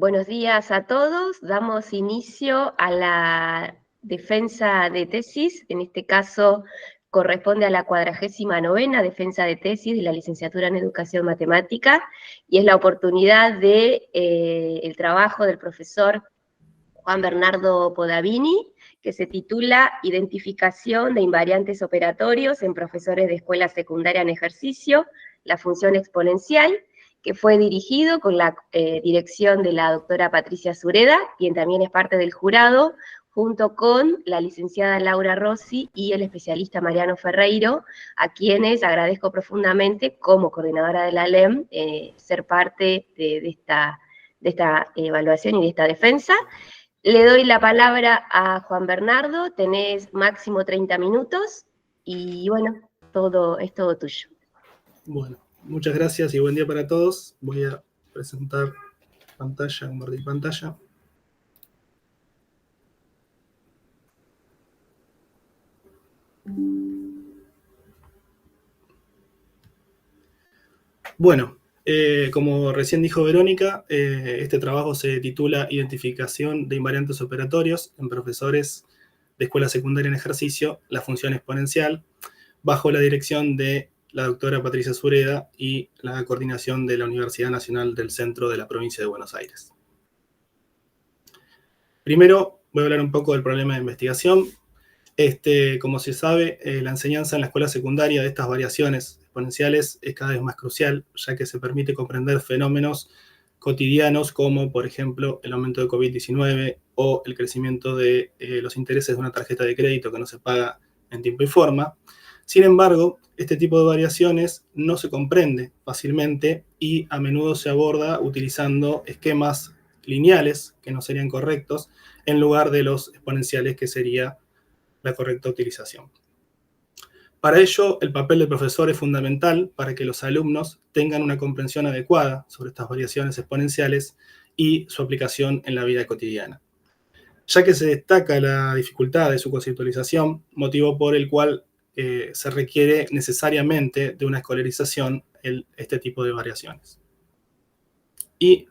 Buenos días a todos. Damos inicio a la defensa de tesis. En este caso corresponde a la 49ª defensa de tesis de la licenciatura en Educación Matemática y es la oportunidad de el trabajo del profesor Juan Bernardo Podavini, que se titula Identificación de invariantes operatorios en profesores de escuela secundaria en ejercicio, la función exponencial, que fue dirigido con la dirección de la doctora Patricia Sureda, quien también es parte del jurado, junto con la licenciada Laura Rossi y el especialista Mariano Ferreiro, a quienes agradezco profundamente como coordinadora de la LEM ser parte de esta evaluación y de esta defensa. Le doy la palabra a Juan Bernardo, tenés máximo 30 minutos y bueno, es todo tuyo. Bueno, muchas gracias y buen día para todos. Voy a presentar pantalla, compartir pantalla. Bueno, como recién dijo Verónica, este trabajo se titula Identificación de invariantes operatorios en profesores de escuela secundaria en ejercicio, la función exponencial, bajo la dirección de la doctora Patricia Sureda y la coordinación de la Universidad Nacional del Centro de la Provincia de Buenos Aires. Primero voy a hablar un poco del problema de investigación. Como se sabe, la enseñanza en la escuela secundaria de estas variaciones exponenciales es cada vez más crucial, ya que se permite comprender fenómenos cotidianos como, por ejemplo, el aumento de COVID-19 o el crecimiento de los intereses de una tarjeta de crédito que no se paga en tiempo y forma. Sin embargo, este tipo de variaciones no se comprende fácilmente y a menudo se aborda utilizando esquemas lineales, que no serían correctos, en lugar de los exponenciales, que sería la correcta utilización. Para ello, el papel del profesor es fundamental para que los alumnos tengan una comprensión adecuada sobre estas variaciones exponenciales y su aplicación en la vida cotidiana, ya que se destaca la dificultad de su conceptualización, motivo por el cual se requiere necesariamente de una escolarización en este tipo de variaciones. Y,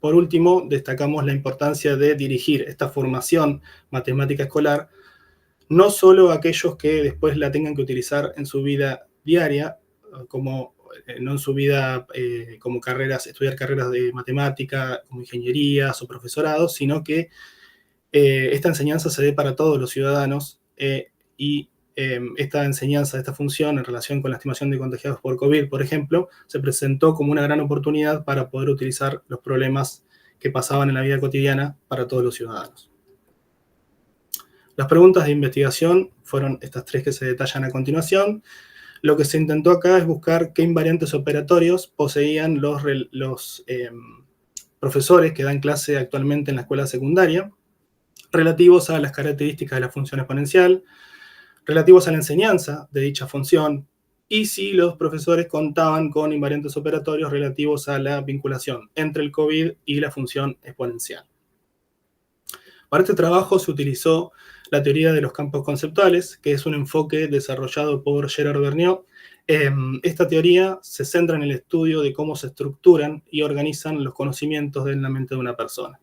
por último, destacamos la importancia de dirigir esta formación matemática escolar no solo a aquellos que después la tengan que utilizar en su vida diaria, como, no en su vida como estudiar carreras de matemática, como ingenierías o profesorados, sino que esta enseñanza se dé para todos los ciudadanos y esta enseñanza, esta función en relación con la estimación de contagiados por COVID, por ejemplo, se presentó como una gran oportunidad para poder utilizar los problemas que pasaban en la vida cotidiana para todos los ciudadanos. Las preguntas de investigación fueron estas tres que se detallan a continuación. Lo que se intentó acá es buscar qué invariantes operatorios poseían los profesores que dan clase actualmente en la escuela secundaria, relativos a las características de la función exponencial, relativos a la enseñanza de dicha función, y si los profesores contaban con invariantes operatorios relativos a la vinculación entre el COVID y la función exponencial. Para este trabajo se utilizó la teoría de los campos conceptuales, que es un enfoque desarrollado por Gerard Vergniaud. Esta teoría se centra en el estudio de cómo se estructuran y organizan los conocimientos en la mente de una persona.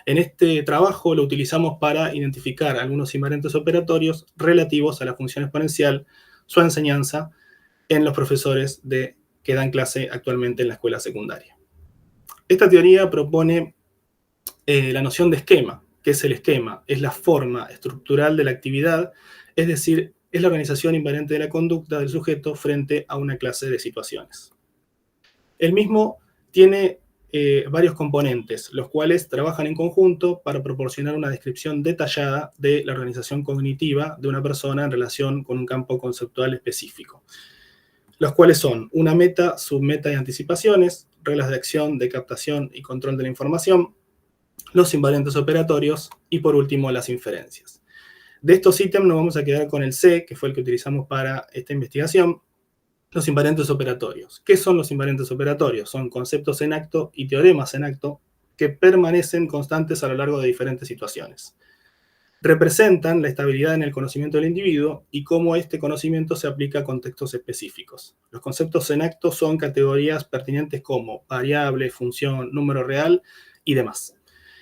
En este trabajo lo utilizamos para identificar algunos invariantes operatorios relativos a la función exponencial, su enseñanza en los profesores que dan clase actualmente en la escuela secundaria. Esta teoría propone la noción de esquema. ¿Qué es el esquema? Es la forma estructural de la actividad, es decir, es la organización invariante de la conducta del sujeto frente a una clase de situaciones. El mismo tiene varios componentes, los cuales trabajan en conjunto para proporcionar una descripción detallada de la organización cognitiva de una persona en relación con un campo conceptual específico, los cuales son una meta, submeta y anticipaciones, reglas de acción, de captación y control de la información, los invariantes operatorios y, por último, las inferencias. De estos ítems nos vamos a quedar con el C, que fue el que utilizamos para esta investigación, los invariantes operatorios. ¿Qué son los invariantes operatorios? Son conceptos en acto y teoremas en acto que permanecen constantes a lo largo de diferentes situaciones. representan la estabilidad en el conocimiento del individuo y cómo este conocimiento se aplica a contextos específicos. Los conceptos en acto son categorías pertinentes como variable, función, número real y demás.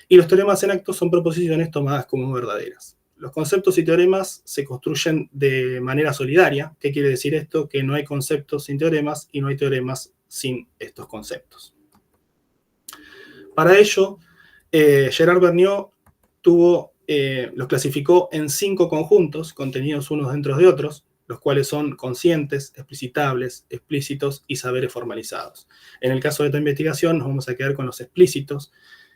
Y los teoremas en acto son proposiciones tomadas como verdaderas. Los conceptos y teoremas se construyen de manera solidaria. ¿Qué quiere decir esto? Que no hay conceptos sin teoremas y no hay teoremas sin estos conceptos. Para ello, Gerard Vergniaud los clasificó en 5 conjuntos, contenidos unos dentro de otros, los cuales son conscientes, explicitables, explícitos y saberes formalizados. En el caso de esta investigación nos vamos a quedar con los explícitos,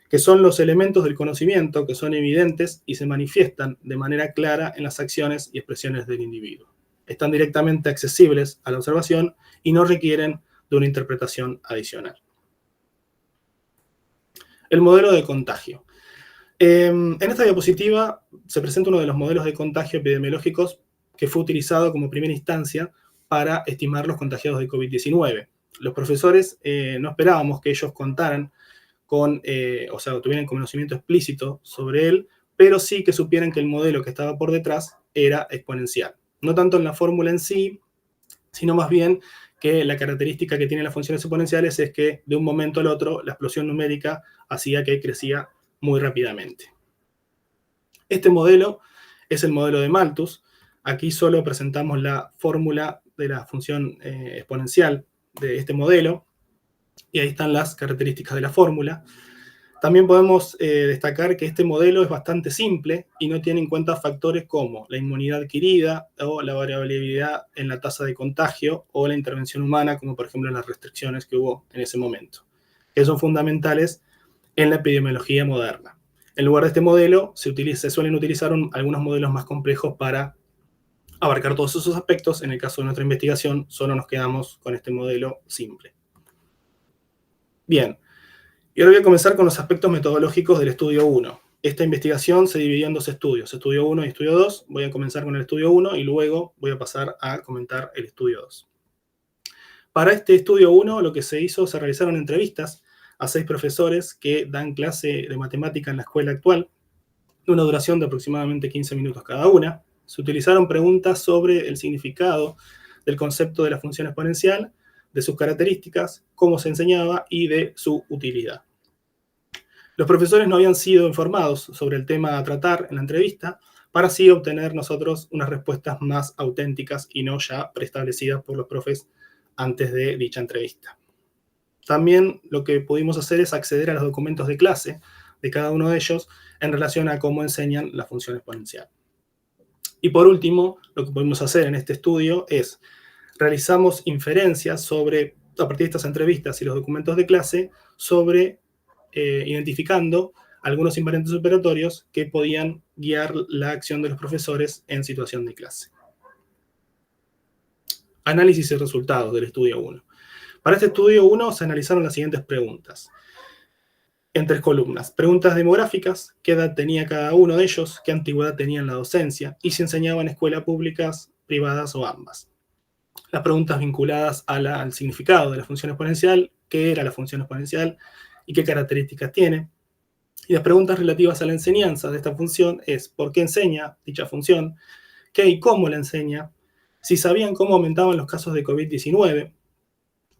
que son los elementos del conocimiento que son evidentes y se manifiestan de manera clara en las acciones y expresiones del individuo. Están directamente accesibles a la observación y no requieren de una interpretación adicional. El modelo de contagio. En esta diapositiva se presenta uno de los modelos de contagio epidemiológicos que fue utilizado como primera instancia para estimar los contagiados de COVID-19. Los profesores no esperábamos que ellos contaran con, o sea, tuvieran conocimiento explícito sobre él, pero sí que supieran que el modelo que estaba por detrás era exponencial. No tanto en la fórmula en sí, sino más bien que la característica que tienen las funciones exponenciales es que de un momento al otro la explosión numérica hacía que crecía muy rápidamente. Este modelo es el modelo de Malthus. Aquí solo presentamos la fórmula de la función exponencial de este modelo, y ahí están las características de la fórmula. También podemos destacar que este modelo es bastante simple y no tiene en cuenta factores como la inmunidad adquirida o la variabilidad en la tasa de contagio o la intervención humana, como por ejemplo las restricciones que hubo en ese momento, que son fundamentales en la epidemiología moderna. En lugar de este modelo, se suelen utilizar algunos modelos más complejos para abarcar todos esos aspectos. En el caso de nuestra investigación, solo nos quedamos con este modelo simple. Bien, y ahora voy a comenzar con los aspectos metodológicos del estudio 1. Esta investigación se dividió en 2 estudios, estudio 1 y estudio 2. Voy a comenzar con el estudio 1 y luego voy a pasar a comentar el estudio 2. Para este estudio 1, lo que se hizo, se realizaron entrevistas a 6 profesores que dan clase de matemática en la escuela actual, de una duración de aproximadamente 15 minutos cada una. Se utilizaron preguntas sobre el significado del concepto de la función exponencial, de sus características, cómo se enseñaba y de su utilidad. Los profesores no habían sido informados sobre el tema a tratar en la entrevista, para así obtener nosotros unas respuestas más auténticas y no ya preestablecidas por los profes antes de dicha entrevista. También lo que pudimos hacer es acceder a los documentos de clase de cada uno de ellos en relación a cómo enseñan la función exponencial. Y por último, lo que pudimos hacer en este estudio es realizamos inferencias a partir de estas entrevistas y los documentos de clase, identificando algunos invariantes operatorios que podían guiar la acción de los profesores en situación de clase. Análisis y resultados del estudio 1. Para este estudio 1 se analizaron las siguientes preguntas, en 3 columnas. Preguntas demográficas, qué edad tenía cada uno de ellos, qué antigüedad tenía en la docencia, y si enseñaban en escuelas públicas, privadas o ambas. Las preguntas vinculadas al significado de la función exponencial, qué era la función exponencial y qué características tiene. Y las preguntas relativas a la enseñanza de esta función es por qué enseña dicha función, qué y cómo la enseña, si sabían cómo aumentaban los casos de COVID-19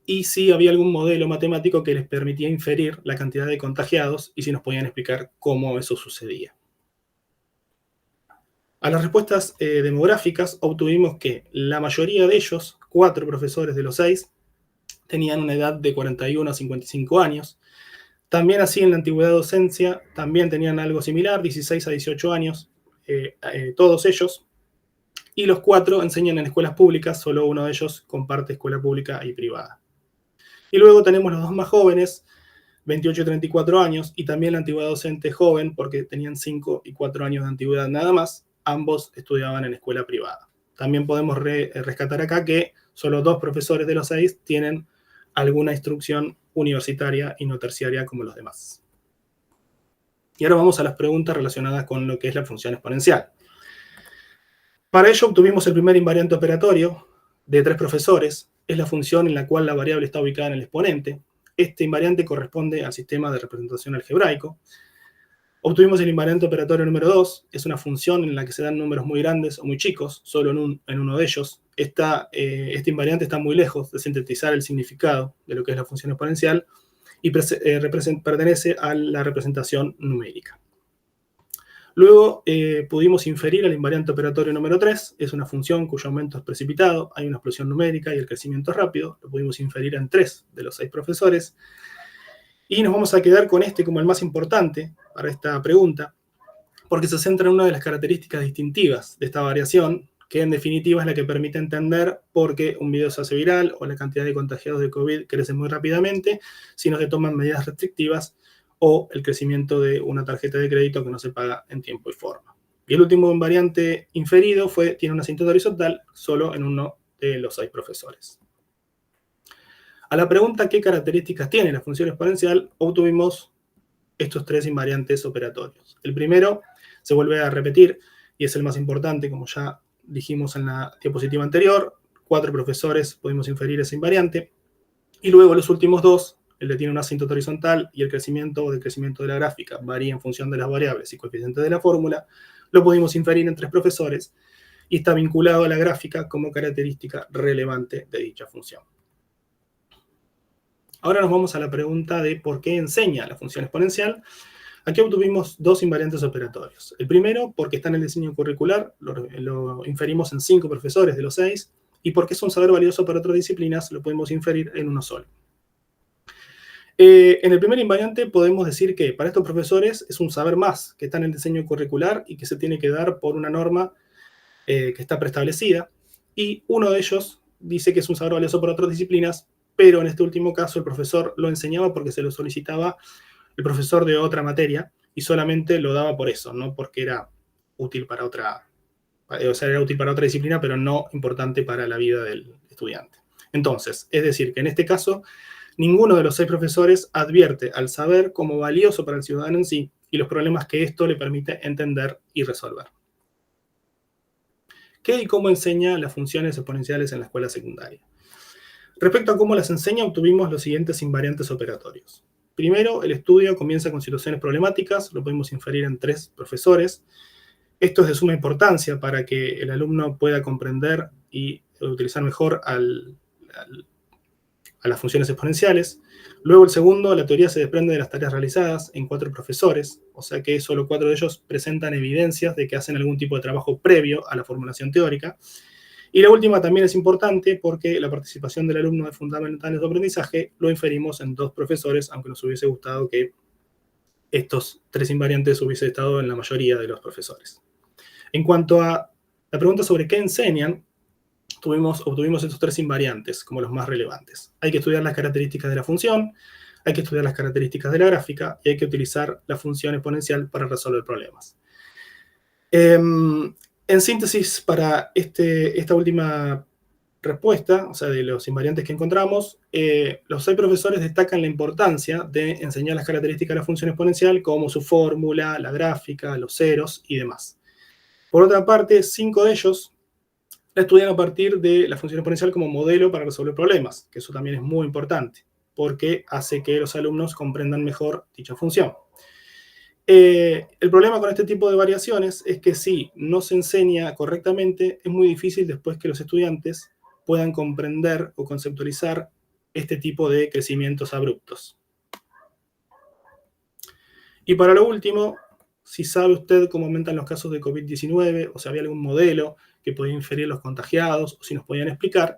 y si había algún modelo matemático que les permitía inferir la cantidad de contagiados y si nos podían explicar cómo eso sucedía. A las respuestas demográficas obtuvimos que la mayoría de ellos, 4 profesores de los 6, tenían una edad de 41 a 55 años. También así en la antigüedad de docencia también tenían algo similar, 16 a 18 años, todos ellos. Y los 4 enseñan en escuelas públicas, solo uno de ellos comparte escuela pública y privada. Y luego tenemos los 2 más jóvenes, 28 y 34 años, y también la antigüedad docente joven, porque tenían 5 y 4 años de antigüedad nada más. Ambos estudiaban en escuela privada. También podemos rescatar acá que solo 2 profesores de los 6 tienen alguna instrucción universitaria y no terciaria como los demás. Y ahora vamos a las preguntas relacionadas con lo que es la función exponencial. Para ello obtuvimos el primer invariante operatorio de 3 profesores. Es la función en la cual la variable está ubicada en el exponente. Este invariante corresponde al sistema de representación algebraico. Obtuvimos el invariante operatorio número 2, es una función en la que se dan números muy grandes o muy chicos, solo en uno de ellos. Este invariante está muy lejos de sintetizar el significado de lo que es la función exponencial y pertenece a la representación numérica. Luego pudimos inferir el invariante operatorio número 3, es una función cuyo aumento es precipitado, hay una explosión numérica y el crecimiento es rápido, lo pudimos inferir en 3 de los 6 profesores. Y nos vamos a quedar con este como el más importante para esta pregunta, porque se centra en una de las características distintivas de esta variación, que en definitiva es la que permite entender por qué un video se hace viral o la cantidad de contagiados de COVID crece muy rápidamente si no se toman medidas restrictivas o el crecimiento de una tarjeta de crédito que no se paga en tiempo y forma. Y el último invariante inferido tiene una asíntota horizontal solo en uno de los 6 profesores. A la pregunta ¿qué características tiene la función exponencial? Obtuvimos estos 3 invariantes operatorios. El primero se vuelve a repetir y es el más importante, como ya dijimos en la diapositiva anterior. 4 profesores pudimos inferir ese invariante. Y luego los últimos 2, el que tiene una asíntota horizontal y el crecimiento o decrecimiento de la gráfica varía en función de las variables y coeficientes de la fórmula, lo pudimos inferir en 3 profesores y está vinculado a la gráfica como característica relevante de dicha función. Ahora nos vamos a la pregunta de por qué enseña la función exponencial. Aquí obtuvimos 2 invariantes operatorios. El primero, porque está en el diseño curricular, lo inferimos en 5 profesores de los 6, y porque es un saber valioso para otras disciplinas, lo podemos inferir en uno solo. En el primer invariante podemos decir que para estos profesores es un saber más que está en el diseño curricular y que se tiene que dar por una norma que está preestablecida, y uno de ellos dice que es un saber valioso para otras disciplinas, pero en este último caso el profesor lo enseñaba porque se lo solicitaba el profesor de otra materia y solamente lo daba por eso, no porque era útil para otra, o sea, era útil para otra disciplina, pero no importante para la vida del estudiante. Entonces, es decir, que en este caso, ninguno de los 6 profesores advierte al saber como valioso para el ciudadano en sí y los problemas que esto le permite entender y resolver. ¿Qué y cómo enseña las funciones exponenciales en la escuela secundaria? Respecto a cómo las enseña, obtuvimos los siguientes invariantes operatorios. Primero, el estudio comienza con situaciones problemáticas, lo podemos inferir en 3 profesores. Esto es de suma importancia para que el alumno pueda comprender y utilizar mejor a las funciones exponenciales. Luego, el segundo, la teoría se desprende de las tareas realizadas en 4 profesores, o sea que solo 4 de ellos presentan evidencias de que hacen algún tipo de trabajo previo a la formulación teórica. Y la última también es importante porque la participación del alumno de fundamentales de aprendizaje lo inferimos en 2 profesores, aunque nos hubiese gustado que estos 3 invariantes hubiese estado en la mayoría de los profesores. En cuanto a la pregunta sobre qué enseñan, obtuvimos estos 3 invariantes como los más relevantes. Hay que estudiar las características de la función, hay que estudiar las características de la gráfica y hay que utilizar la función exponencial para resolver problemas. En síntesis, para esta última respuesta, o sea, de los invariantes que encontramos, los 6 profesores destacan la importancia de enseñar las características de la función exponencial, como su fórmula, la gráfica, los ceros y demás. Por otra parte, 5 de ellos la estudian a partir de la función exponencial como modelo para resolver problemas, que eso también es muy importante, porque hace que los alumnos comprendan mejor dicha función. El problema con este tipo de variaciones es que si no se enseña correctamente, es muy difícil después que los estudiantes puedan comprender o conceptualizar este tipo de crecimientos abruptos. Y para lo último, si sabe usted cómo aumentan los casos de COVID-19 o si había algún modelo que podía inferir los contagiados o si nos podían explicar,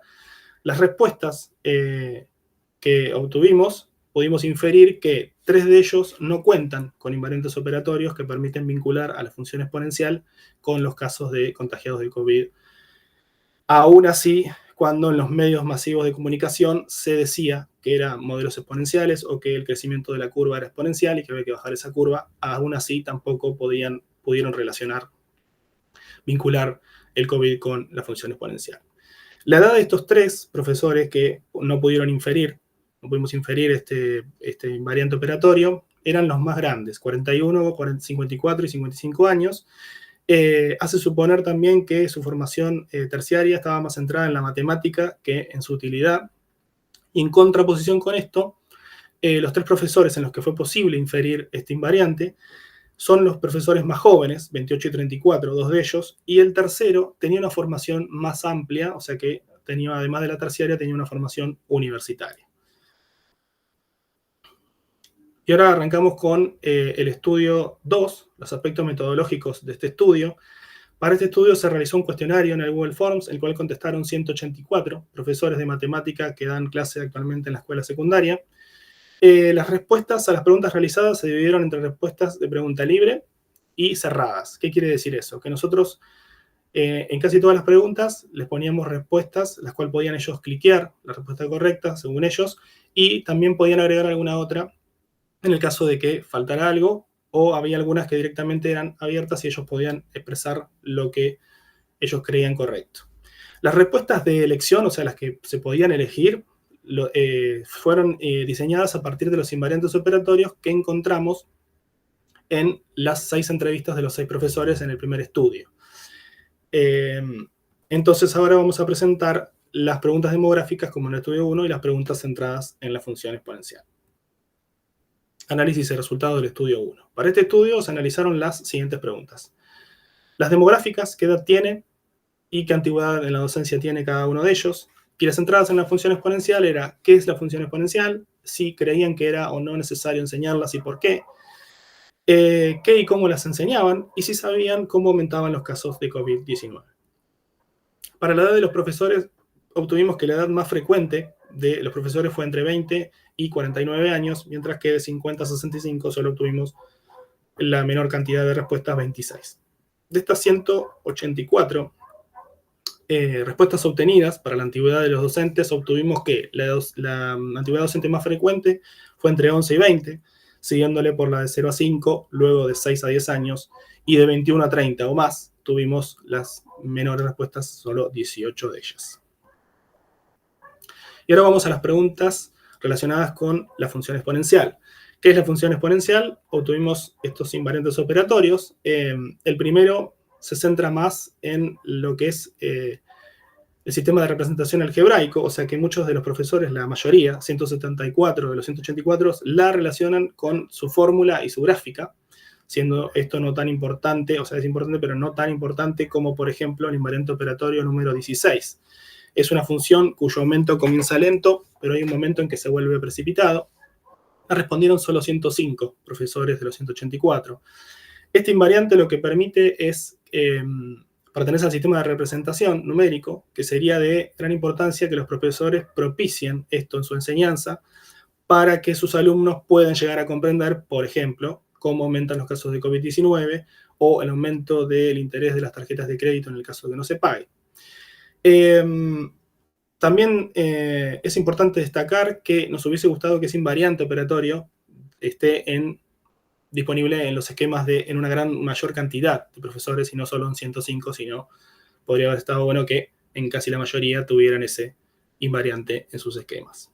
las respuestas que obtuvimos, pudimos inferir que 3 de ellos no cuentan con invariantes operatorios que permiten vincular a la función exponencial con los casos de contagiados de COVID. Aún así, cuando en los medios masivos de comunicación se decía que eran modelos exponenciales o que el crecimiento de la curva era exponencial y que había que bajar esa curva, aún así tampoco pudieron vincular el COVID con la función exponencial. La edad de estos 3 profesores que no pudimos inferir este invariante operatorio, eran los más grandes, 41, 54 y 55 años. Hace suponer también que su formación terciaria estaba más centrada en la matemática que en su utilidad. Y en contraposición con esto, los 3 profesores en los que fue posible inferir este invariante son los profesores más jóvenes, 28 y 34, dos de ellos, y el tercero tenía una formación más amplia, o sea que tenía, además de la terciaria, tenía una formación universitaria. Y ahora arrancamos con el estudio 2, los aspectos metodológicos de este estudio. Para este estudio se realizó un cuestionario en el Google Forms, el cual contestaron 184 profesores de matemática que dan clase actualmente en la escuela secundaria. Las respuestas a las preguntas realizadas se dividieron entre respuestas de pregunta libre y cerradas. ¿Qué quiere decir eso? Que nosotros en casi todas las preguntas les poníamos respuestas, las cuales podían ellos cliquear la respuesta correcta, según ellos, y también podían agregar alguna otra en el caso de que faltara algo, o había algunas que directamente eran abiertas y ellos podían expresar lo que ellos creían correcto. Las respuestas de elección, o sea, las que se podían elegir, fueron diseñadas a partir de los invariantes operatorios que encontramos en las 6 entrevistas de los 6 profesores en el primer estudio. Entonces ahora vamos a presentar las preguntas demográficas como en el estudio 1 y las preguntas centradas en la función exponencial. Análisis y resultados del estudio 1. Para este estudio se analizaron las siguientes preguntas. Las demográficas, qué edad tiene y qué antigüedad en la docencia tiene cada uno de ellos. Y las centradas en la función exponencial era qué es la función exponencial, si creían que era o no necesario enseñarlas y por qué, qué y cómo las enseñaban, y si sabían cómo aumentaban los casos de COVID-19. Para la edad de los profesores, obtuvimos que la edad más frecuente de los profesores fue entre 20 y 49 años, mientras que de 50 a 65 solo obtuvimos la menor cantidad de respuestas, 26. De estas 184 respuestas obtenidas para la antigüedad de los docentes, obtuvimos que la antigüedad docente más frecuente fue entre 11 y 20, siguiéndole por la de 0 a 5, luego de 6 a 10 años, y de 21 a 30 o más tuvimos las menores respuestas, solo 18 de ellas. Y ahora vamos a las preguntas relacionadas con la función exponencial. ¿Qué es la función exponencial? Obtuvimos estos invariantes operatorios. El primero se centra más en lo que es el sistema de representación algebraico, o sea que muchos de los profesores, la mayoría, 174 de los 184, la relacionan con su fórmula y su gráfica, siendo esto no tan importante, o sea, es importante, pero no tan importante como, por ejemplo, el invariante operatorio número 16. Es una función cuyo aumento comienza lento, pero hay un momento en que se vuelve precipitado. Respondieron solo 105 profesores de los 184. Este invariante lo que permite es pertenece al sistema de representación numérico, que sería de gran importancia que los profesores propicien esto en su enseñanza para que sus alumnos puedan llegar a comprender, por ejemplo, cómo aumentan los casos de COVID-19 o el aumento del interés de las tarjetas de crédito en el caso de que no se pague. También es importante destacar que nos hubiese gustado que ese invariante operatorio esté disponible en los esquemas en una mayor cantidad de profesores y no solo en 105, sino podría haber estado bueno que en casi la mayoría tuvieran ese invariante en sus esquemas.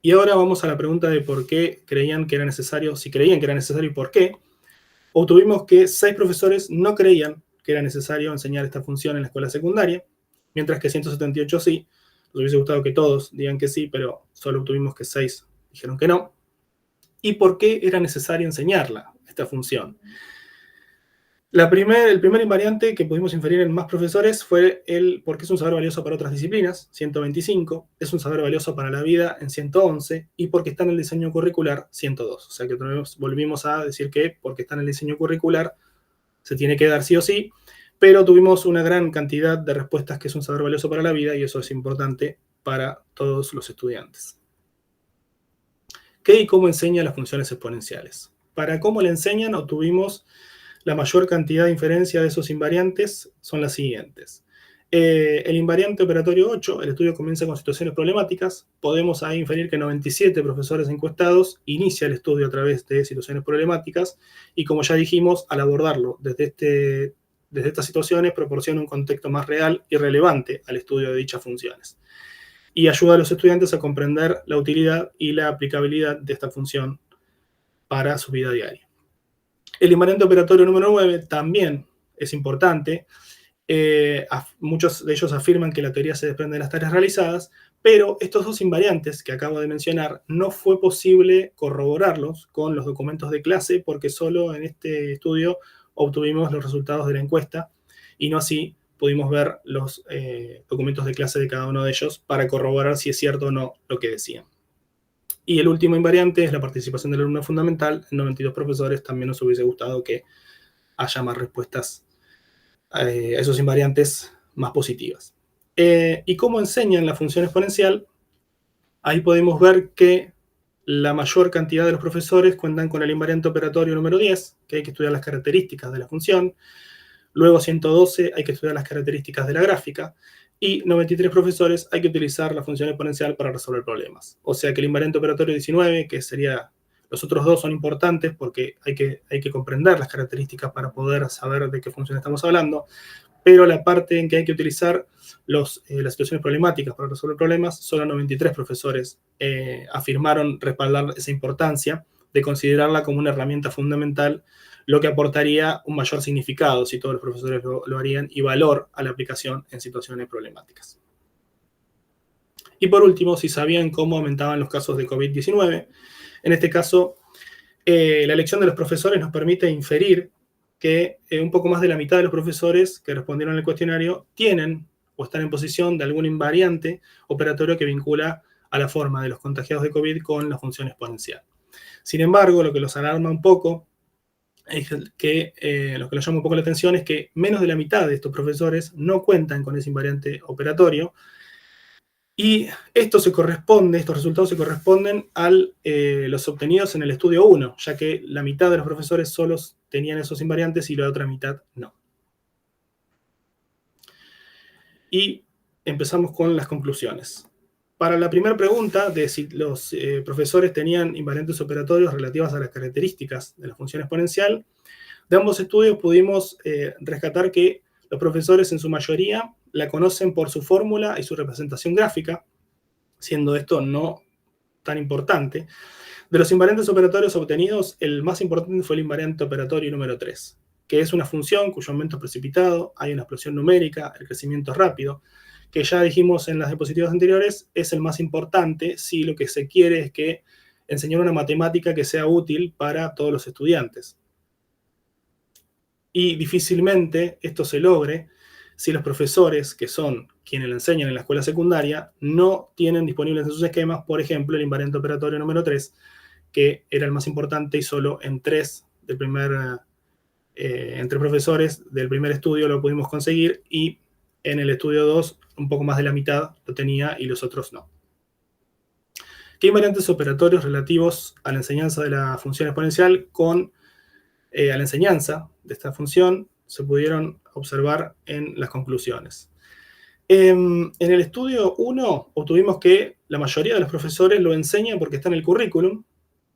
Y ahora vamos a la pregunta de por qué creían que era necesario, si creían que era necesario y por qué. Obtuvimos que 6 profesores no creían que era necesario enseñar esta función en la escuela secundaria, mientras que 178 sí. Nos hubiese gustado que todos digan que sí, pero solo obtuvimos que 6 dijeron que no. ¿Y por qué era necesario enseñarla, esta función? El primer invariante que pudimos inferir en más profesores fue porque es un saber valioso para otras disciplinas, 125, es un saber valioso para la vida en 111, y porque está en el diseño curricular, 102. O sea que volvimos a decir que porque está en el diseño curricular se tiene que dar sí o sí, pero tuvimos una gran cantidad de respuestas que es un saber valioso para la vida, y eso es importante para todos los estudiantes. ¿Qué y cómo enseña las funciones exponenciales? Para cómo le enseñan, obtuvimos la mayor cantidad de inferencia de esos invariantes son las siguientes. El invariante operatorio 8, el estudio comienza con situaciones problemáticas. Podemos ahí inferir que 97 profesores encuestados inicia el estudio a través de situaciones problemáticas, y como ya dijimos, al abordarlo desde estas situaciones proporciona un contexto más real y relevante al estudio de dichas funciones, y ayuda a los estudiantes a comprender la utilidad y la aplicabilidad de esta función para su vida diaria. El invariante operatorio número 9 también es importante. Muchos de ellos afirman que la teoría se desprende de las tareas realizadas, Pero estos dos invariantes que acabo de mencionar no fue posible corroborarlos con los documentos de clase porque solo en este estudio obtuvimos los resultados de la encuesta y no así pudimos ver los documentos de clase de cada uno de ellos para corroborar si es cierto o no lo que decían. Y el último invariante es la participación del alumno fundamental. En 92 profesores también nos hubiese gustado que haya más respuestas a esos invariantes más positivas. ¿Y cómo enseñan la función exponencial? Ahí podemos ver que la mayor cantidad de los profesores cuentan con el invariante operatorio número 10, que hay que estudiar las características de la función. Luego 112 hay que estudiar las características de la gráfica. Y 93 profesores hay que utilizar la función exponencial para resolver problemas. O sea que el invariante operatorio 19, que sería... Los otros dos son importantes porque hay que comprender las características para poder saber de qué función estamos hablando, pero la parte en que hay que utilizar las situaciones problemáticas para resolver problemas, solo 93 profesores afirmaron respaldar esa importancia de considerarla como una herramienta fundamental, lo que aportaría un mayor significado si todos los profesores lo harían y valor a la aplicación en situaciones problemáticas. Y por último, si sabían cómo aumentaban los casos de COVID-19, en este caso, la elección de los profesores nos permite inferir que un poco más de la mitad de los profesores que respondieron al cuestionario tienen o están en posición de algún invariante operatorio que vincula a la forma de los contagiados de COVID con la función exponencial. Sin embargo, lo que los alarma un poco, es que, lo que les llama un poco la atención es que menos de la mitad de estos profesores no cuentan con ese invariante operatorio. Y estos resultados se corresponden a los obtenidos en el estudio 1, ya que la mitad de los profesores solos tenían esos invariantes y la otra mitad no. Y empezamos con las conclusiones. Para la primera pregunta de si los profesores tenían invariantes operatorios relativas a las características de la función exponencial, de ambos estudios pudimos rescatar que los profesores en su mayoría la conocen por su fórmula y su representación gráfica, siendo esto no tan importante. De los invariantes operatorios obtenidos, el más importante fue el invariante operatorio número 3, que es una función cuyo aumento es precipitado, hay una explosión numérica, el crecimiento es rápido, que ya dijimos en las diapositivas anteriores, es el más importante si lo que se quiere es que enseñar una matemática que sea útil para todos los estudiantes. Y difícilmente esto se logre si los profesores, que son quienes le enseñan en la escuela secundaria, no tienen disponibles en sus esquemas, por ejemplo, el invariante operatorio número 3, que era el más importante y solo entre profesores del primer estudio lo pudimos conseguir, y en el estudio 2 un poco más de la mitad lo tenía y los otros no. ¿Qué invariantes operatorios relativos a la enseñanza de la función exponencial a la enseñanza de esta función se pudieron observar en las conclusiones? En el estudio 1 obtuvimos que la mayoría de los profesores lo enseñan porque está en el currículum,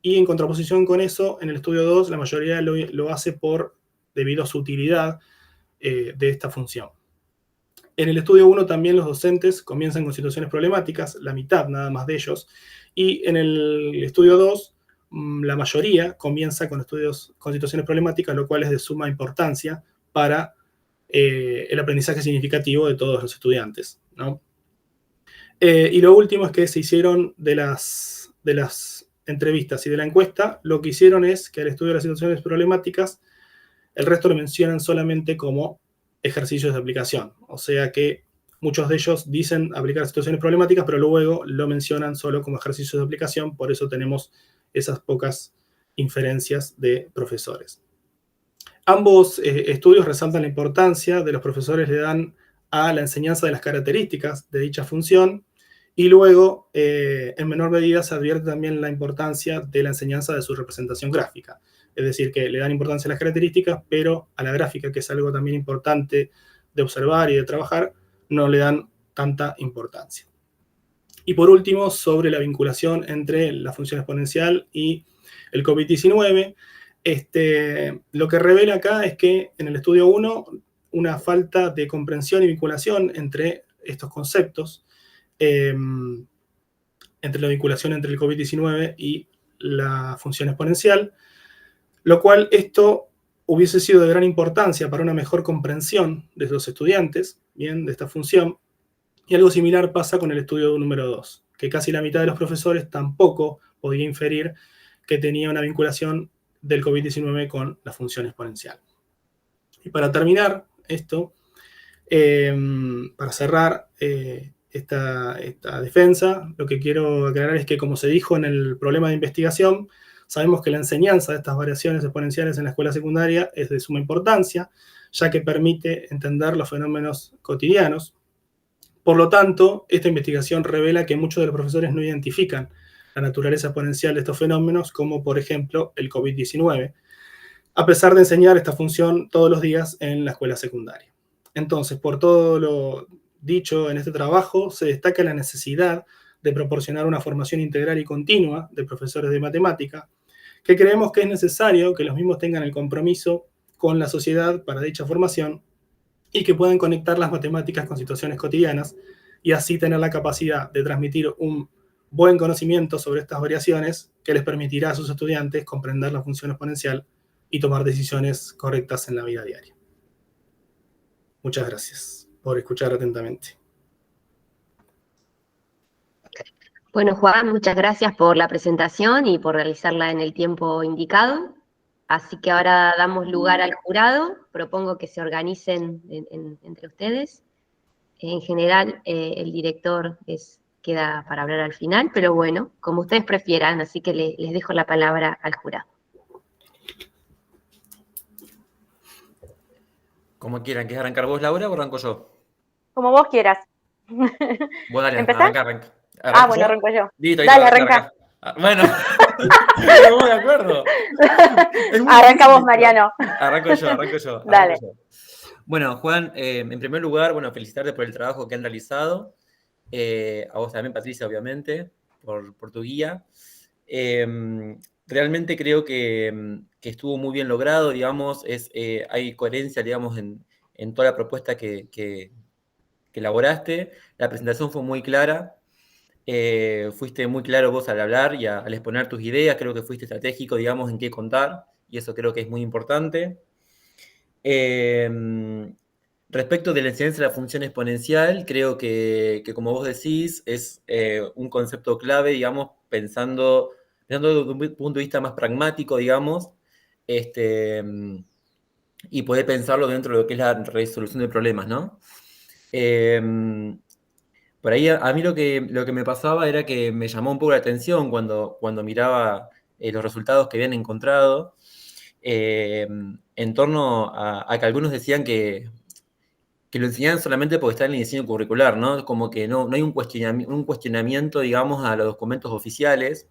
y en contraposición con eso, en el estudio 2 la mayoría lo hace debido a su utilidad de esta función. En el estudio 1 también los docentes comienzan con situaciones problemáticas, la mitad nada más de ellos, y en el estudio 2 la mayoría comienza con situaciones problemáticas, lo cual es de suma importancia para el aprendizaje significativo de todos los estudiantes, ¿no? Y lo último es que se hicieron de las entrevistas y de la encuesta, lo que hicieron es que al estudio de las situaciones problemáticas, el resto lo mencionan solamente como ejercicios de aplicación. O sea que muchos de ellos dicen aplicar situaciones problemáticas, pero luego lo mencionan solo como ejercicios de aplicación, por eso tenemos esas pocas inferencias de profesores. Ambos estudios resaltan la importancia de los profesores le dan a la enseñanza de las características de dicha función, y luego, en menor medida, se advierte también la importancia de la enseñanza de su representación gráfica. Es decir, que le dan importancia a las características, pero a la gráfica, que es algo también importante de observar y de trabajar, no le dan tanta importancia. Y por último, sobre la vinculación entre la función exponencial y el COVID-19, lo que revela acá es que en el estudio 1, una falta de comprensión y vinculación entre estos conceptos, entre la vinculación entre el COVID-19 y la función exponencial, lo cual esto hubiese sido de gran importancia para una mejor comprensión de los estudiantes, bien, de esta función, Y algo similar pasa con el estudio número 2, que casi la mitad de los profesores tampoco podía inferir que tenía una vinculación del COVID-19 con la función exponencial. Y para terminar esto, para cerrar esta defensa, lo que quiero aclarar es que, como se dijo en el problema de investigación, sabemos que la enseñanza de estas variaciones exponenciales en la escuela secundaria es de suma importancia, ya que permite entender los fenómenos cotidianos. Por lo tanto, esta investigación revela que muchos de los profesores no identifican la naturaleza exponencial de estos fenómenos, como por ejemplo el COVID-19, a pesar de enseñar esta función todos los días en la escuela secundaria. Entonces, por todo lo dicho en este trabajo, se destaca la necesidad de proporcionar una formación integral y continua de profesores de matemática, que creemos que es necesario que los mismos tengan el compromiso con la sociedad para dicha formación y que puedan conectar las matemáticas con situaciones cotidianas y así tener la capacidad de transmitir un buen conocimiento sobre estas variaciones que les permitirá a sus estudiantes comprender la función exponencial y tomar decisiones correctas en la vida diaria. Muchas gracias por escuchar atentamente. Bueno, Juan, muchas gracias por la presentación y por realizarla en el tiempo indicado. Así que ahora damos lugar al jurado. Propongo que se organicen entre ustedes. En general, el director queda para hablar al final, pero bueno, como ustedes prefieran, así que les dejo la palabra al jurado. Como quieran, ¿quieres arrancar vos, Laura, o arranco yo? Como vos quieras. Vos dale, ¿Empezás? arranca. Bueno, arranco yo. Listo, Dale, arranca. Bueno, estamos de acuerdo. Arranca vos, Mariano. Arranco yo. Dale. Bueno, Juan, en primer lugar, felicitarte por el trabajo que han realizado. A vos también, Patricia, obviamente, por tu guía. Realmente creo que estuvo muy bien logrado, digamos, hay coherencia, digamos, en toda la propuesta que elaboraste. La presentación fue muy clara. Fuiste muy claro vos al hablar y al exponer tus ideas. Creo que fuiste estratégico, digamos, en qué contar, y eso creo que es muy importante. Respecto de la enseñanza de la función exponencial, creo que como vos decís, es un concepto clave, digamos, pensando desde un punto de vista más pragmático, digamos, y poder pensarlo dentro de lo que es la resolución de problemas, ¿no? Por ahí a mí lo que me pasaba era que me llamó un poco la atención cuando miraba los resultados que habían encontrado, en torno a que algunos decían que lo enseñaban solamente porque está en el diseño curricular, ¿no? Como que no hay un cuestionamiento, digamos, a los documentos oficiales.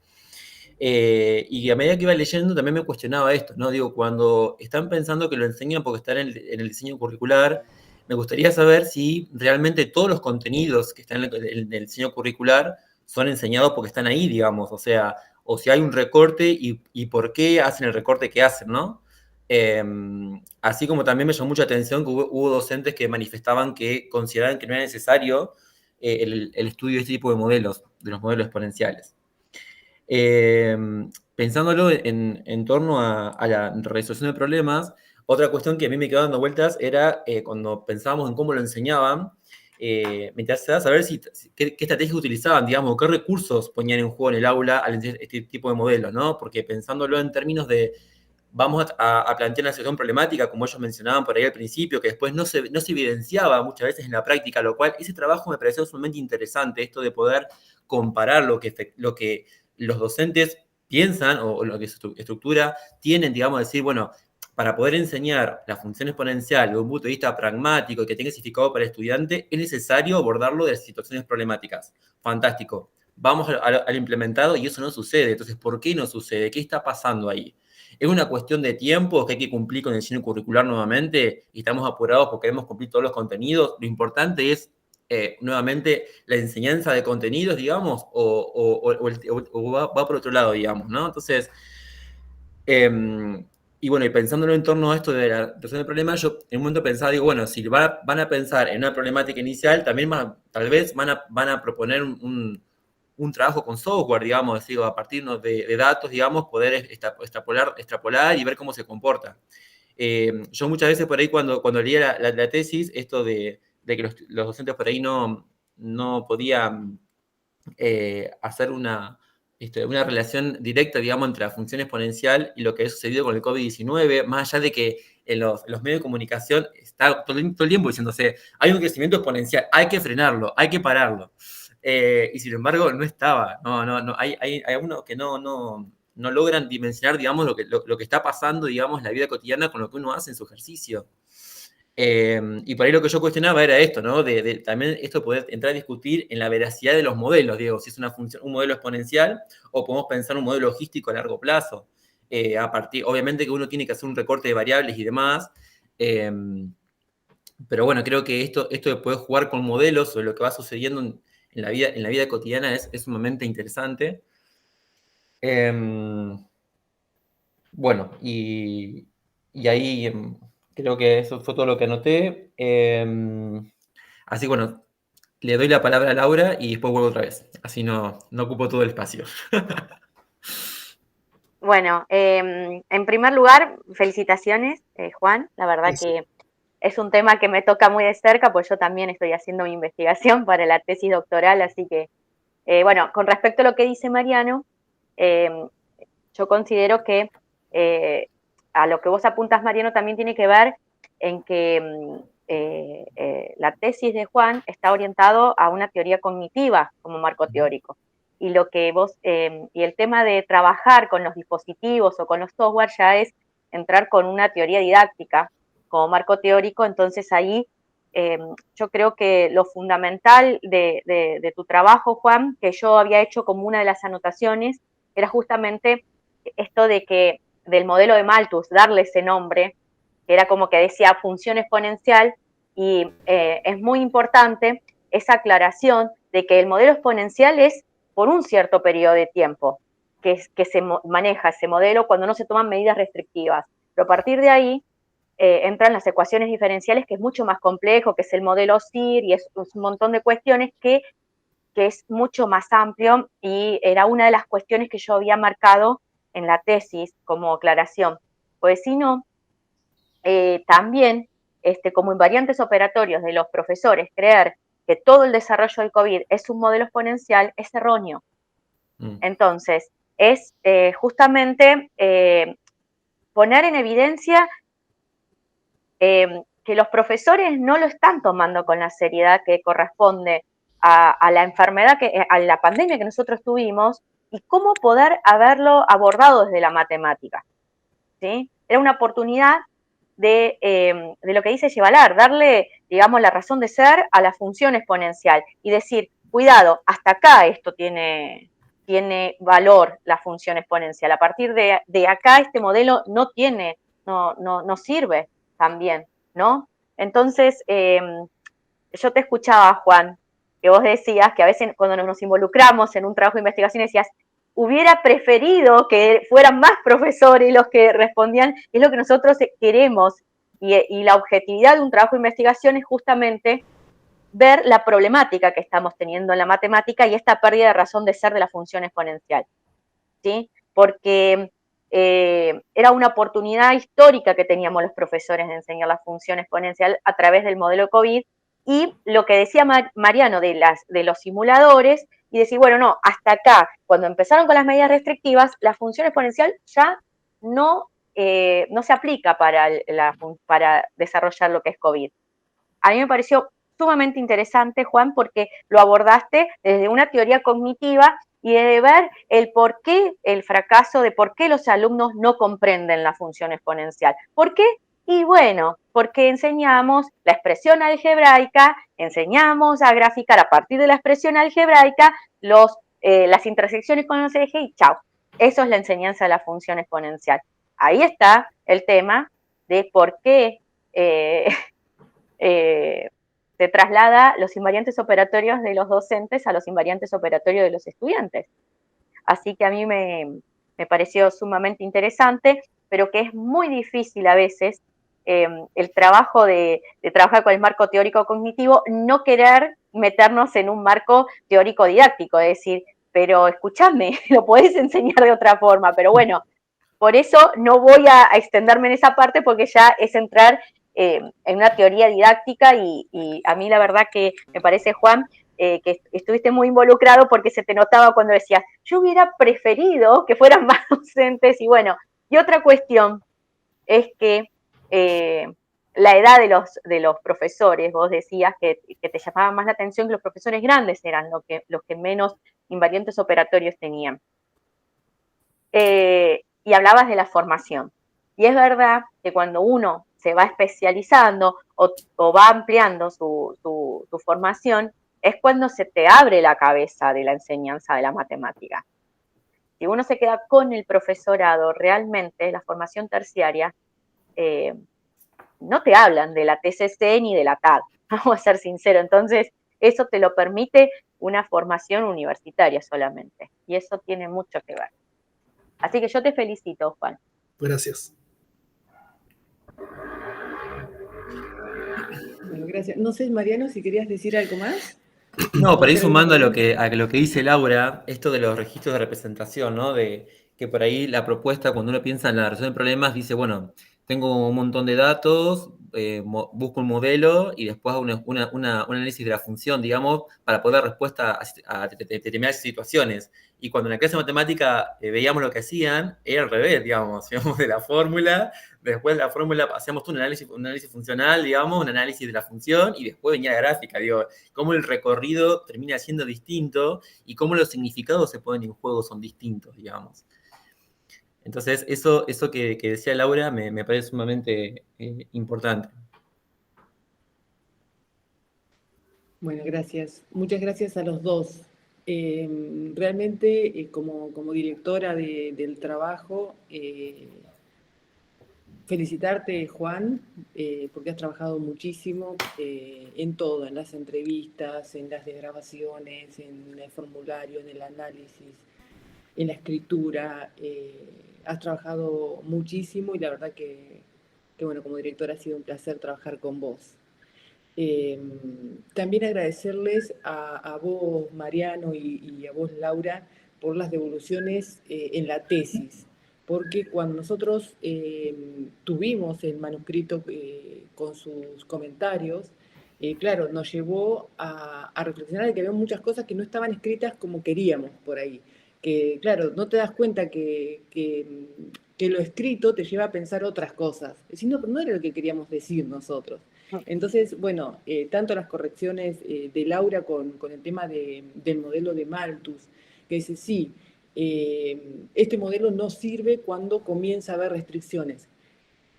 Y a medida que iba leyendo también me cuestionaba esto, ¿no? Digo, cuando están pensando que lo enseñan porque están en el diseño curricular, me gustaría saber si realmente todos los contenidos que están en el diseño curricular son enseñados porque están ahí, digamos, o sea, o si hay un recorte y por qué hacen el recorte que hacen, ¿no? Así como también me llamó mucha atención que hubo docentes que manifestaban que consideraban que no era necesario el estudio de este tipo de modelos, de los modelos exponenciales. Pensándolo en torno a la resolución de problemas, otra cuestión que a mí me quedaba dando vueltas era cuando pensábamos en cómo lo enseñaban, me interesaba saber qué estrategias utilizaban, digamos, qué recursos ponían en juego en el aula al enseñar este tipo de modelos, ¿no? Porque pensándolo en términos de vamos a plantear una situación problemática, como ellos mencionaban por ahí al principio, que después no se evidenciaba muchas veces en la práctica, lo cual ese trabajo me pareció sumamente interesante, esto de poder comparar lo que los docentes piensan o lo que su estructura tienen, digamos, decir, bueno, para poder enseñar la función exponencial de un punto de vista pragmático y que tenga significado para el estudiante, es necesario abordarlo de las situaciones problemáticas. Fantástico. Vamos al implementado y eso no sucede. Entonces, ¿por qué no sucede? ¿Qué está pasando ahí? ¿Es una cuestión de tiempo que hay que cumplir con el diseño curricular nuevamente y estamos apurados porque queremos cumplir todos los contenidos? Lo importante es, nuevamente, la enseñanza de contenidos, digamos, o va por otro lado, digamos, ¿no? Entonces, y bueno, y pensándolo en torno a esto de la resolución del problema, yo en un momento pensaba, digo, bueno, si van a pensar en una problemática inicial, también tal vez van a proponer un trabajo con software, digamos, digo, a partir de datos, digamos, poder extrapolar y ver cómo se comporta. Yo muchas veces por ahí cuando leía la tesis, esto de que los docentes por ahí no no podía hacer una relación directa, digamos, entre la función exponencial y lo que ha sucedido con el COVID-19, más allá de que en los medios de comunicación está todo el tiempo diciéndose, hay un crecimiento exponencial, hay que frenarlo, hay que pararlo. Y sin embargo, no estaba. Hay algunos que no logran dimensionar, digamos, lo que está pasando, digamos, en la vida cotidiana con lo que uno hace en su ejercicio. Y por ahí lo que yo cuestionaba era esto, ¿no? De también esto poder entrar a discutir en la veracidad de los modelos, digo, si es un modelo exponencial o podemos pensar un modelo logístico a largo plazo. Obviamente que uno tiene que hacer un recorte de variables y demás, pero bueno, creo que esto de poder jugar con modelos sobre lo que va sucediendo en la vida cotidiana es sumamente interesante. Bueno, y ahí creo que eso fue todo lo que anoté. Así que bueno, le doy la palabra a Laura y después vuelvo otra vez. Así no ocupo todo el espacio. Bueno, en primer lugar, felicitaciones, Juan. La verdad que es un tema que me toca muy de cerca, pues yo también estoy haciendo mi investigación para la tesis doctoral, así que, bueno, con respecto a lo que dice Mariano, yo considero que a lo que vos apuntas, Mariano, también tiene que ver en que la tesis de Juan está orientado a una teoría cognitiva como marco teórico. Y lo que y el tema de trabajar con los dispositivos o con los software ya es entrar con una teoría didáctica como marco teórico. Entonces ahí yo creo que lo fundamental de tu trabajo, Juan, que yo había hecho como una de las anotaciones, era justamente esto de que del modelo de Malthus, darle ese nombre, que era como que decía función exponencial, y es muy importante esa aclaración de que el modelo exponencial es por un cierto periodo de tiempo que se maneja ese modelo cuando no se toman medidas restrictivas. Pero a partir de ahí entran las ecuaciones diferenciales, que es mucho más complejo, que es el modelo CIR, y es un montón de cuestiones que es mucho más amplio, y era una de las cuestiones que yo había marcado en la tesis como aclaración. Pues si no, también, como invariantes operatorios de los profesores, creer que todo el desarrollo del COVID es un modelo exponencial es erróneo. Entonces, es justamente poner en evidencia que los profesores no lo están tomando con la seriedad que corresponde a la enfermedad, a la pandemia que nosotros tuvimos, y cómo poder haberlo abordado desde la matemática, ¿sí? Era una oportunidad de lo que dice Yevalar, darle, digamos, la razón de ser a la función exponencial y decir, cuidado, hasta acá esto tiene valor, la función exponencial. A partir de acá este modelo no sirve también, ¿no? Entonces, yo te escuchaba, Juan, que vos decías que a veces cuando nos involucramos en un trabajo de investigación decías, hubiera preferido que fueran más profesores los que respondían, es lo que nosotros queremos, y la objetividad de un trabajo de investigación es justamente ver la problemática que estamos teniendo en la matemática y esta pérdida de razón de ser de la función exponencial, ¿sí? Porque era una oportunidad histórica que teníamos los profesores de enseñar la función exponencial a través del modelo COVID, y lo que decía Mariano de los simuladores, y decir, bueno, no, hasta acá, cuando empezaron con las medidas restrictivas, la función exponencial ya no se aplica para desarrollar lo que es COVID. A mí me pareció sumamente interesante, Juan, porque lo abordaste desde una teoría cognitiva y de ver el por qué, el fracaso de por qué los alumnos no comprenden la función exponencial. ¿Por qué? Y bueno, porque enseñamos la expresión algebraica, enseñamos a graficar a partir de la expresión algebraica las intersecciones con los ejes y chao. Eso es la enseñanza de la función exponencial. Ahí está el tema de por qué se traslada los invariantes operatorios de los docentes a los invariantes operatorios de los estudiantes. Así que a mí me pareció sumamente interesante, pero que es muy difícil a veces el trabajo de trabajar con el marco teórico cognitivo, no querer meternos en un marco teórico didáctico, es decir, pero escúchame, lo podés enseñar de otra forma, pero bueno, por eso no voy a extenderme en esa parte porque ya es entrar en una teoría didáctica, y a mí la verdad que me parece, Juan, que estuviste muy involucrado porque se te notaba cuando decías, yo hubiera preferido que fueran más docentes. Y bueno, y otra cuestión es que la edad de los profesores, vos decías que te llamaba más la atención que los profesores grandes eran los que menos invariantes operatorios tenían. Y hablabas de la formación. Y es verdad que cuando uno se va especializando o va ampliando su formación, es cuando se te abre la cabeza de la enseñanza de la matemática. Si uno se queda con el profesorado, realmente la formación terciaria, no te hablan de la TCC ni de la TAD, vamos a ser sinceros. Entonces, eso te lo permite una formación universitaria solamente. Y eso tiene mucho que ver. Así que yo te felicito, Juan. Gracias. Bueno, gracias. No sé, Mariano, si querías decir algo más. No, para ir sumando a lo que dice Laura, esto de los registros de representación, ¿no? De que por ahí la propuesta, cuando uno piensa en la resolución de problemas, dice, bueno, tengo un montón de datos, busco un modelo y después hago un análisis de la función, digamos, para poder dar respuesta a determinadas situaciones. Y cuando en la clase de matemática veíamos lo que hacían, era al revés, digamos, íbamos de la fórmula, después de la fórmula hacíamos un análisis funcional, digamos, un análisis de la función, y después venía la gráfica, digo, cómo el recorrido termina siendo distinto y cómo los significados se ponen en juego son distintos, digamos. Entonces, eso que decía Laura me parece sumamente importante. Bueno, gracias. Muchas gracias a los dos. Realmente, como directora del trabajo, felicitarte, Juan, porque has trabajado muchísimo en todo, en las entrevistas, en las desgrabaciones, en el formulario, en el análisis, en la escritura. Has trabajado muchísimo y la verdad que bueno, como directora ha sido un placer trabajar con vos. También agradecerles a vos, Mariano, y a vos, Laura, por las devoluciones en la tesis, porque cuando nosotros tuvimos el manuscrito con sus comentarios, claro, nos llevó a reflexionar de que había muchas cosas que no estaban escritas como queríamos por ahí. Que, claro, no te das cuenta que lo escrito te lleva a pensar otras cosas. Es decir, no, pero no era lo que queríamos decir nosotros. Entonces, bueno, tanto las correcciones de Laura con el tema del modelo de Malthus, que dice, sí, este modelo no sirve cuando comienza a haber restricciones.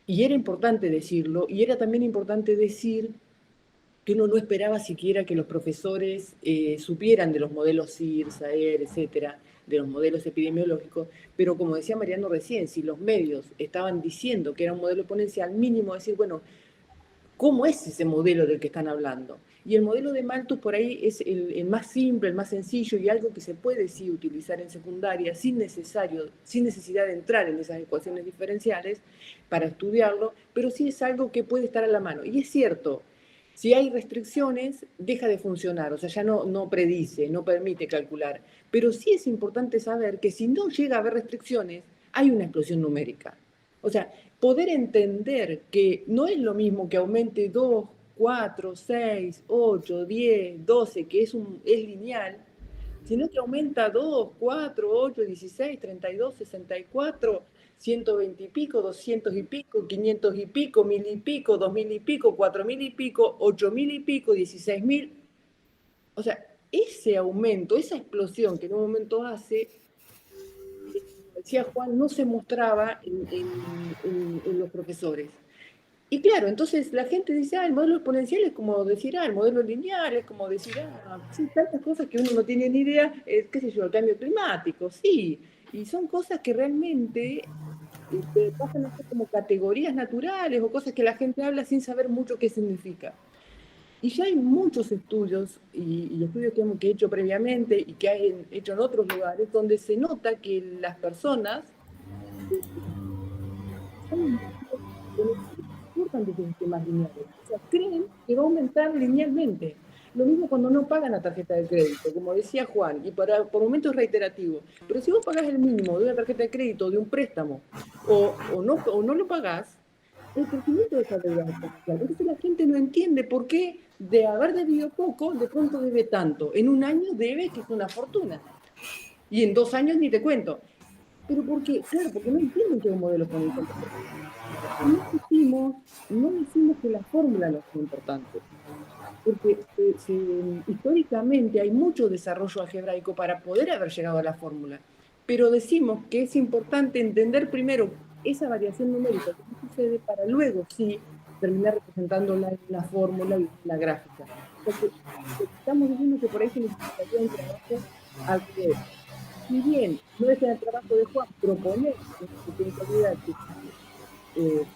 Y era importante decirlo, y era también importante decir que uno no esperaba siquiera que los profesores supieran de los modelos CIR, SAER, etcétera, de los modelos epidemiológicos, pero como decía Mariano recién, si los medios estaban diciendo que era un modelo exponencial, mínimo decir, bueno, ¿cómo es ese modelo del que están hablando? Y el modelo de Malthus por ahí es el más simple, el más sencillo y algo que se puede sí utilizar en secundaria sin necesidad de entrar en esas ecuaciones diferenciales para estudiarlo, pero sí es algo que puede estar a la mano. Y es cierto, si hay restricciones, deja de funcionar, o sea, ya no predice, no permite calcular. Pero sí es importante saber que si no llega a haber restricciones, hay una explosión numérica. O sea, poder entender que no es lo mismo que aumente 2, 4, 6, 8, 10, 12, que es lineal, sino que aumenta 2, 4, 8, 16, 32, 64, 120 y pico, 200 y pico, 500 y pico, 1000 y pico, 2000 y pico, 4000 y pico, 8000 y pico, 16000. O sea, ese aumento, esa explosión que en un momento hace, decía Juan, no se mostraba en los profesores. Y claro, entonces la gente dice, el modelo exponencial es como decir, el modelo lineal es como decir, sí, tantas cosas que uno no tiene ni idea, qué sé yo, el cambio climático, sí, y son cosas que realmente pasan a ser como categorías naturales o cosas que la gente habla sin saber mucho qué significa. Y ya hay muchos estudios, y estudios que he hecho previamente y que he hecho en otros lugares, donde se nota que las personas de sistemas lineales. O sea, creen que va a aumentar linealmente. Lo mismo cuando no pagan la tarjeta de crédito, como decía Juan, y por momentos reiterativo. Pero si vos pagás el mínimo de una tarjeta de crédito, de un préstamo, o no lo pagás, el crecimiento de esa deuda es exponencial. Entonces la gente no entiende por qué de haber debido poco, de pronto debe tanto. En un año debe, que es una fortuna. Y en 2 años ni te cuento. Pero porque, claro, porque no entienden que es un modelo exponencial. No decimos que la fórmula no es importante. Porque históricamente hay mucho desarrollo algebraico para poder haber llegado a la fórmula. Pero decimos que es importante entender primero esa variación numérica que sucede para luego sí terminar representándola en la fórmula y en la gráfica. Entonces, estamos diciendo que por ahí se necesitaría un trabajo al revés. Si bien no es el trabajo de Juan proponer una potencialidad que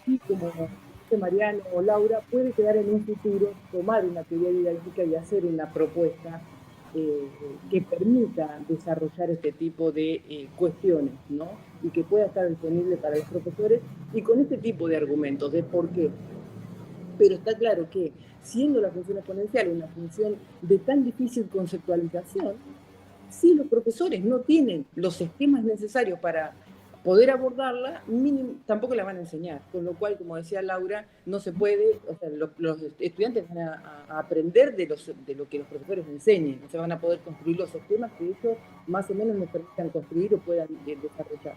sí, como dice Mariano o Laura, puede quedar en un futuro tomar una teoría didáctica y hacer una propuesta que permita desarrollar este tipo de cuestiones, ¿no? Y que pueda estar disponible para los profesores y con este tipo de argumentos de por qué. Pero está claro que, siendo la función exponencial una función de tan difícil conceptualización, si los profesores no tienen los esquemas necesarios para poder abordarla, tampoco la van a enseñar. Con lo cual, como decía Laura, no se puede, o sea, los estudiantes van a aprender de lo que los profesores enseñen, no se van a poder construir los esquemas que ellos más o menos les permitan construir o puedan desarrollar.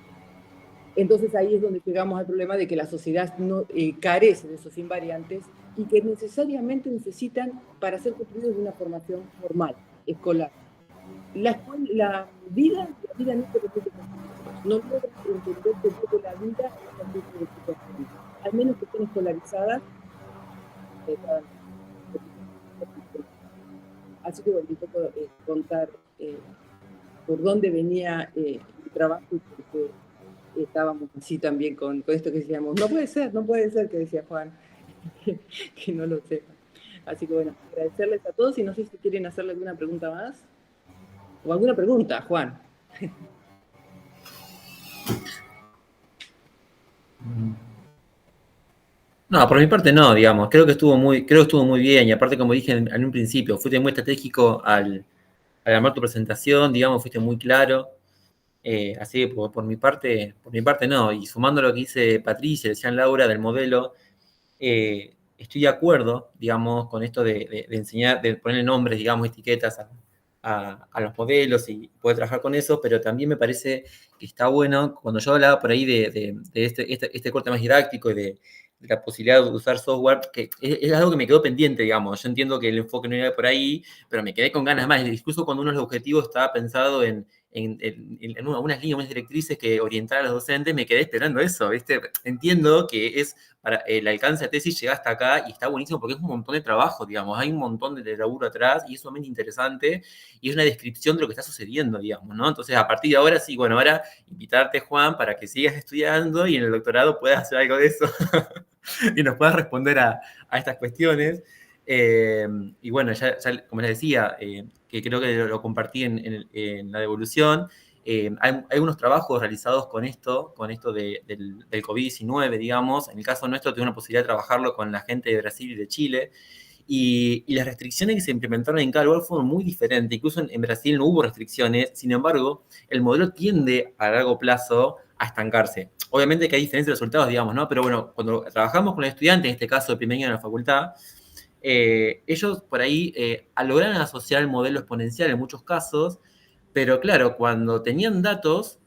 Entonces ahí es donde llegamos al problema de que la sociedad no, carece de esos invariantes y que necesariamente necesitan para ser construidos de una formación formal, escolar. La vida no logra entender tampoco la vida al menos que estén escolarizadas. Así que bueno, un poco contar por dónde venía el trabajo y porque estábamos así también con esto que decíamos, no puede ser, que decía Juan, que no lo sepa. Así que bueno, agradecerles a todos y no sé si quieren hacerle alguna pregunta más. O alguna pregunta, Juan. No, por mi parte no, digamos. Creo que estuvo muy bien. Y aparte, como dije en un principio, fuiste muy estratégico al armar tu presentación, digamos, fuiste muy claro. Así que por mi parte no. Y sumando lo que dice Patricia, decían Laura del modelo, estoy de acuerdo, digamos, con esto de enseñar, de ponerle nombres, digamos, etiquetas a los modelos y poder trabajar con eso, pero también me parece que está bueno, cuando yo hablaba por ahí de este corte más didáctico y de la posibilidad de usar software, que es algo que me quedó pendiente, digamos. Yo entiendo que el enfoque no iba por ahí, pero me quedé con ganas más. Incluso cuando uno de los objetivos estaba pensado en unas líneas, unas directrices que orientar a los docentes, me quedé esperando eso, ¿viste? Entiendo que es para el alcance de tesis llega hasta acá y está buenísimo porque es un montón de trabajo, digamos, hay un montón de laburo atrás y es sumamente interesante y es una descripción de lo que está sucediendo, digamos, ¿no? Entonces, a partir de ahora, sí, bueno, ahora invitarte, Juan, para que sigas estudiando y en el doctorado puedas hacer algo de eso y nos puedas responder a estas cuestiones. Y bueno, ya como les decía, que creo que lo compartí en la devolución, hay unos trabajos realizados con esto del COVID-19, digamos. En el caso nuestro, tuve una posibilidad de trabajarlo con la gente de Brasil y de Chile. Y las restricciones que se implementaron en cada lugar fueron muy diferentes. Incluso en Brasil no hubo restricciones. Sin embargo, el modelo tiende a largo plazo a estancarse. Obviamente que hay diferentes resultados, digamos, ¿no? Pero bueno, cuando trabajamos con los estudiantes, en este caso de primer año de la facultad, ellos por ahí lograron asociar el modelo exponencial en muchos casos, pero claro, cuando tenían datos,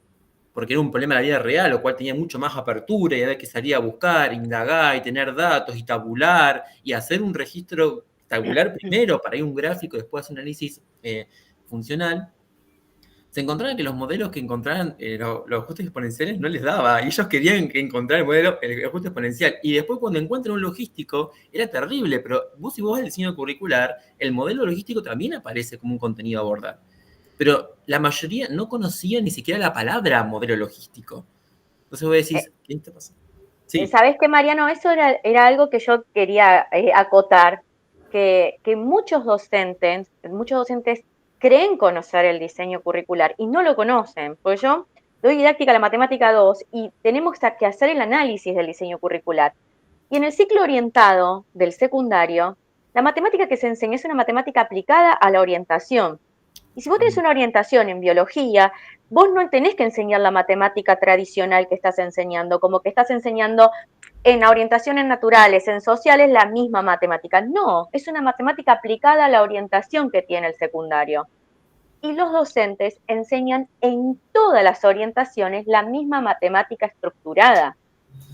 porque era un problema de la vida real, lo cual tenía mucho más apertura y había que salir a buscar, indagar y tener datos y tabular y hacer un registro tabular primero para ir a un gráfico y después hacer un análisis funcional, se encontraban que los modelos que encontraban los ajustes exponenciales no les daba. Y ellos querían encontrar el ajuste exponencial. Y después cuando encuentran un logístico, era terrible. Pero si vos ves el diseño curricular, el modelo logístico también aparece como un contenido a abordar. Pero la mayoría no conocía ni siquiera la palabra modelo logístico. Entonces vos decís, ¿qué te pasa? Sí. ¿Sabés qué, Mariano? Eso era algo que yo quería acotar, que muchos docentes creen conocer el diseño curricular y no lo conocen, porque yo doy didáctica a la matemática 2 y tenemos que hacer el análisis del diseño curricular. Y en el ciclo orientado del secundario, la matemática que se enseña es una matemática aplicada a la orientación. Y si vos tenés una orientación en biología, vos no tenés que enseñar la matemática tradicional que estás enseñando, como que estás enseñando en orientaciones naturales, en sociales, la misma matemática. No, es una matemática aplicada a la orientación que tiene el secundario. Y los docentes enseñan en todas las orientaciones la misma matemática estructurada,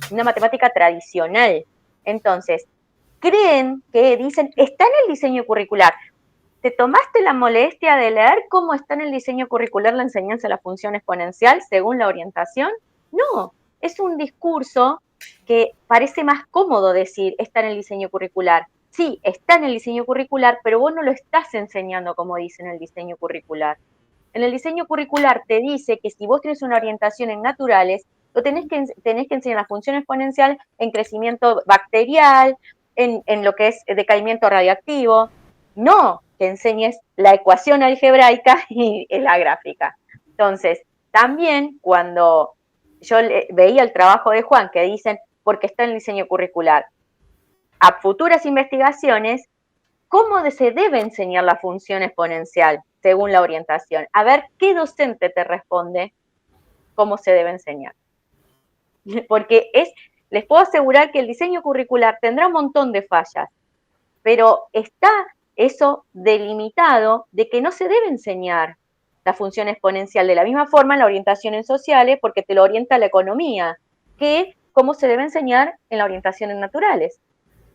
una matemática tradicional. Entonces, creen que dicen, está en el diseño curricular. ¿Te tomaste la molestia de leer cómo está en el diseño curricular la enseñanza de la función exponencial según la orientación? No, es un discurso que parece más cómodo decir está en el diseño curricular. Sí, está en el diseño curricular, pero vos no lo estás enseñando como dice en el diseño curricular. En el diseño curricular te dice que si vos tienes una orientación en naturales, lo tenés que enseñar la función exponencial en crecimiento bacterial, en lo que es decaimiento radioactivo. No que enseñes la ecuación algebraica y la gráfica. Entonces, también cuando yo veía el trabajo de Juan, que dicen, porque está en el diseño curricular, a futuras investigaciones, ¿cómo se debe enseñar la función exponencial según la orientación? A ver, ¿qué docente te responde cómo se debe enseñar? Porque les puedo asegurar que el diseño curricular tendrá un montón de fallas, pero está eso delimitado de que no se debe enseñar la función exponencial de la misma forma en la orientación en sociales, porque te lo orienta la economía, que cómo se debe enseñar en la orientación en naturales.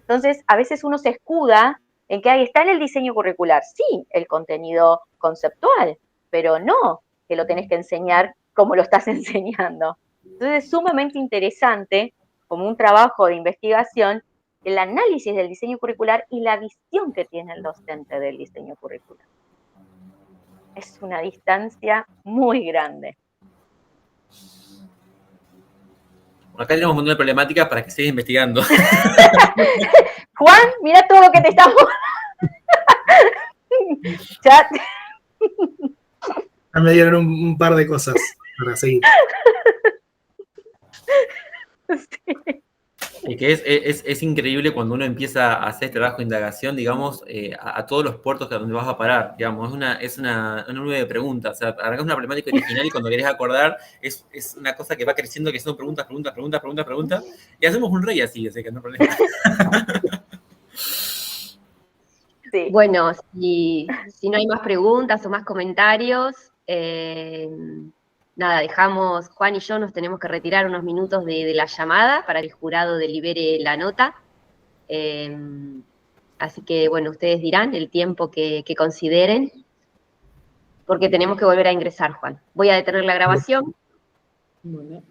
Entonces, a veces uno se escuda en que ahí está en el diseño curricular, sí, el contenido conceptual, pero no que lo tenés que enseñar como lo estás enseñando. Entonces, es sumamente interesante, como un trabajo de investigación, el análisis del diseño curricular y la visión que tiene el docente del diseño curricular. Es una distancia muy grande. Acá tenemos un montón de problemáticas para que sigas investigando. Juan, mira todo lo que te estamos... Chat. Ya me dieron un par de cosas para seguir. Sí. Y que es increíble cuando uno empieza a hacer este trabajo de indagación, digamos, a todos los puertos a donde vas a parar, digamos, es una nube de preguntas, o sea, arrancas una problemática original y cuando querés acordar, es una cosa que va creciendo, que son preguntas, y hacemos un rey así que no hay problema. Sí. Bueno, si no hay más preguntas o más comentarios, nada, dejamos, Juan y yo nos tenemos que retirar unos minutos de la llamada para que el jurado delibere la nota. Así que, bueno, ustedes dirán el tiempo que consideren, porque tenemos que volver a ingresar, Juan. Voy a detener la grabación. Bueno.